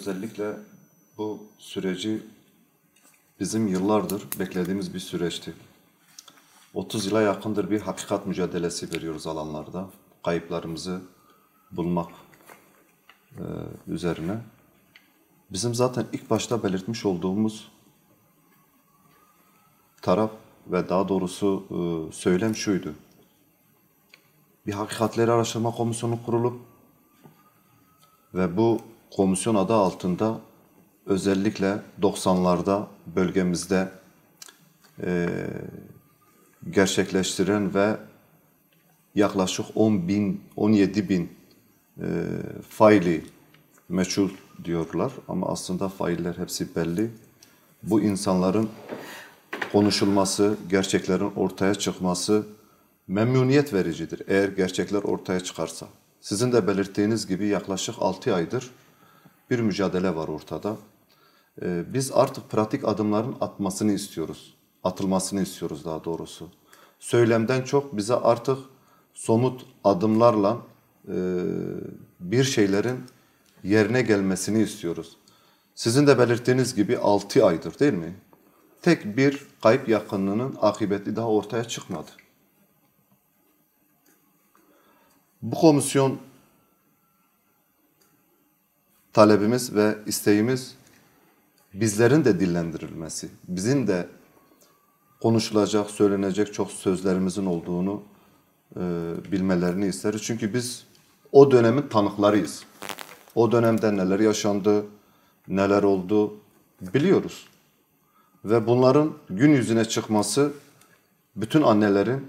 özellikle bu süreci bizim yıllardır beklediğimiz bir süreçti. 30 yıla yakındır bir hakikat mücadelesi veriyoruz alanlarda. Kayıplarımızı bulmak üzerine. Bizim zaten ilk başta belirtmiş olduğumuz taraf ve daha doğrusu söylem şuydu. Bir hakikatleri araştırma komisyonu kurulup ve bu komisyon adı altında özellikle 90'larda bölgemizde gerçekleştiren ve yaklaşık 17 bin faili meçhul diyorlar ama aslında failler hepsi belli. Bu insanların konuşulması, gerçeklerin ortaya çıkması memnuniyet vericidir eğer gerçekler ortaya çıkarsa. Sizin de belirttiğiniz gibi yaklaşık 6 aydır bir mücadele var ortada. Biz artık pratik adımların atılmasını istiyoruz daha doğrusu. Söylemden çok bize artık somut adımlarla bir şeylerin yerine gelmesini istiyoruz. Sizin de belirttiğiniz gibi 6 aydır değil mi? Tek bir kayıp yakınının akıbeti daha ortaya çıkmadı. Bu komisyon talebimiz ve isteğimiz bizlerin de dillendirilmesi, bizim de konuşulacak, söylenecek çok sözlerimizin olduğunu bilmelerini isteriz. Çünkü biz o dönemin tanıklarıyız. O dönemde neler yaşandı, neler oldu biliyoruz. Ve bunların gün yüzüne çıkması bütün annelerin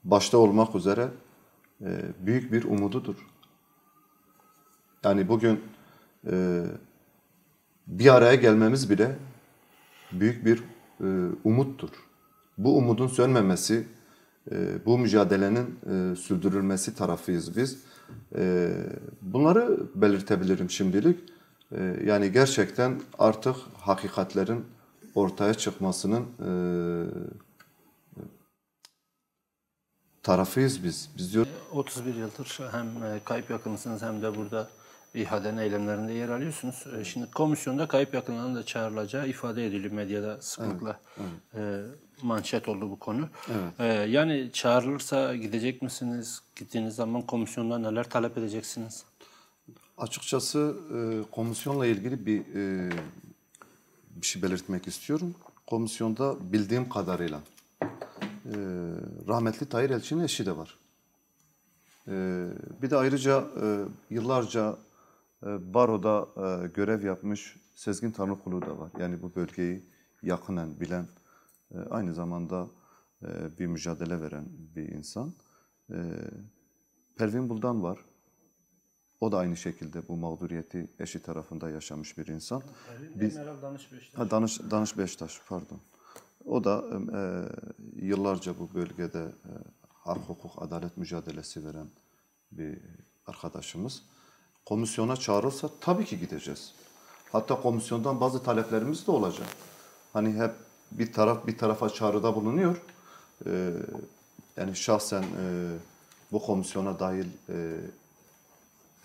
başta olmak üzere büyük bir umududur. Yani bugün bir araya gelmemiz bile büyük bir umuttur. Bu umudun sönmemesi, bu mücadelenin sürdürülmesi tarafıyız biz. Bunları belirtebilirim şimdilik. Yani gerçekten artık hakikatlerin ortaya çıkmasının tarafıyız biz. Biz diyor 31 yıldır hem kayıp yakınısınız hem de burada İHA'den eylemlerinde yer alıyorsunuz. Şimdi komisyonda kayıp yakınlarının da çağrılacağı ifade ediliyor medyada sıklıkla. Evet. Manşet oldu bu konu. Evet. Yani çağrılırsa gidecek misiniz? Gittiğiniz zaman komisyonda neler talep edeceksiniz? Açıkçası komisyonla ilgili bir şey belirtmek istiyorum. Komisyonda bildiğim kadarıyla rahmetli Tahir Elçi'nin eşi de var. Bir de ayrıca yıllarca baroda görev yapmış Sezgin Tanrıkulu da var. Yani bu bölgeyi yakinen bilen, aynı zamanda bir mücadele veren bir insan. Pervin Buldan var. O da aynı şekilde bu mağduriyeti eşi tarafında yaşamış bir insan. Meral Danış Beştaş. Danış Beştaş, pardon. O da yıllarca bu bölgede hak, hukuk, adalet mücadelesi veren bir arkadaşımız. Komisyona çağrılsa tabii ki gideceğiz. Hatta komisyondan bazı taleplerimiz de olacak. Hani hep bir taraf bir tarafa çağrıda bulunuyor. Yani şahsen bu komisyona dahil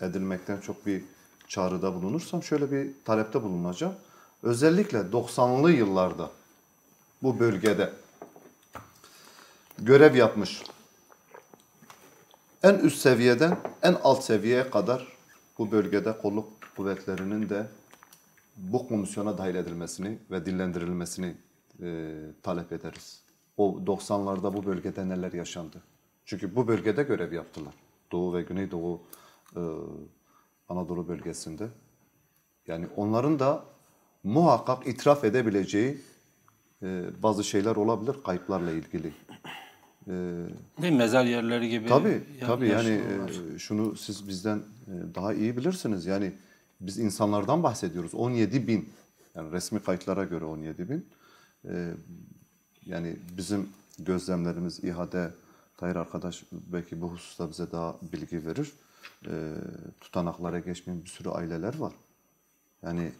edilmekten çok bir çağrıda bulunursam şöyle bir talepte bulunacağım. Özellikle 90'lı yıllarda bu bölgede görev yapmış en üst seviyeden en alt seviyeye kadar bu bölgede kolluk kuvvetlerinin de bu komisyona dahil edilmesini ve dillendirilmesini talep ederiz. O 90'larda bu bölgede neler yaşandı? Çünkü bu bölgede görev yaptılar. Doğu ve Güneydoğu Anadolu bölgesinde. Yani onların da muhakkak itiraf edebileceği bazı şeyler olabilir kayıplarla ilgili. Değil mi? Mezar yerleri gibi. Tabii yani şunu siz bizden daha iyi bilirsiniz. Yani biz insanlardan bahsediyoruz. 17 bin. Yani resmi kayıtlara göre 17 bin. Yani bizim gözlemlerimiz İHA'de Tahir arkadaş belki bu hususta bize daha bilgi verir. Tutanaklara geçmeyen bir sürü aileler var. Yani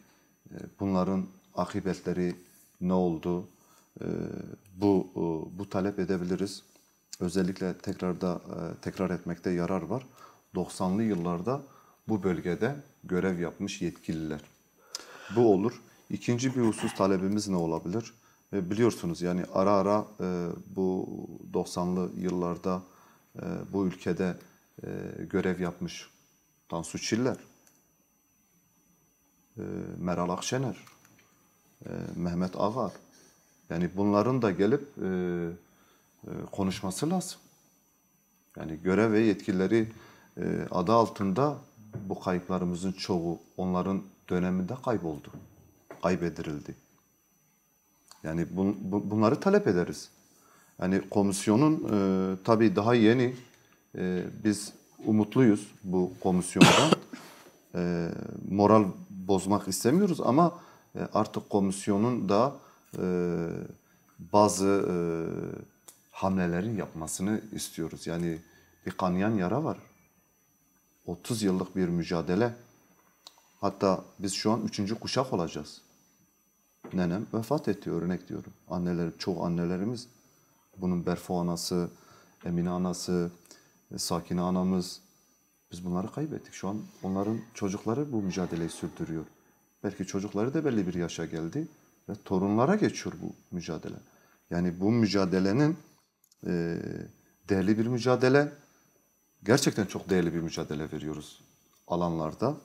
bunların akıbetleri ne oldu? Bu talep edebiliriz. Özellikle tekrar etmekte yarar var. 90'lı yıllarda bu bölgede görev yapmış yetkililer. Bu olur. İkinci bir husus talebimiz ne olabilir? Biliyorsunuz yani ara ara bu 90'lı yıllarda bu ülkede görev yapmış Tansu Çiller, Meral Akşener, Mehmet Ağar. Yani bunların da gelip konuşması lazım. Yani görev ve yetkileri adı altında bu kayıplarımızın çoğu onların döneminde kayboldu, kaybedirildi. Yani bunları talep ederiz. Yani komisyonun tabii daha yeni, biz umutluyuz bu komisyondan. Moral bozmak istemiyoruz ama artık komisyonun da bazı hamlelerin yapmasını istiyoruz. Yani bir kanayan yara var. 30 yıllık bir mücadele. Hatta biz şu an 3. kuşak olacağız. Nenem vefat etti, örnek diyorum. Çoğu annelerimiz, bunun Berfu anası, Emine anası, Sakine anamız, biz bunları kaybettik. Şu an onların çocukları bu mücadeleyi sürdürüyor. Belki çocukları da belli bir yaşa geldi ve torunlara geçiyor bu mücadele. Yani bu mücadelenin değerli bir mücadele, gerçekten çok değerli bir mücadele veriyoruz alanlarda.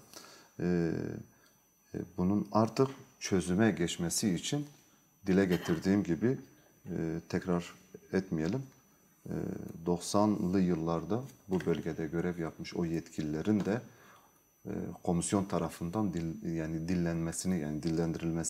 Bunun artık çözüme geçmesi için dile getirdiğim gibi tekrar etmeyelim. 90'lı yıllarda bu bölgede görev yapmış o yetkililerin de komisyon tarafından dillendirilmesini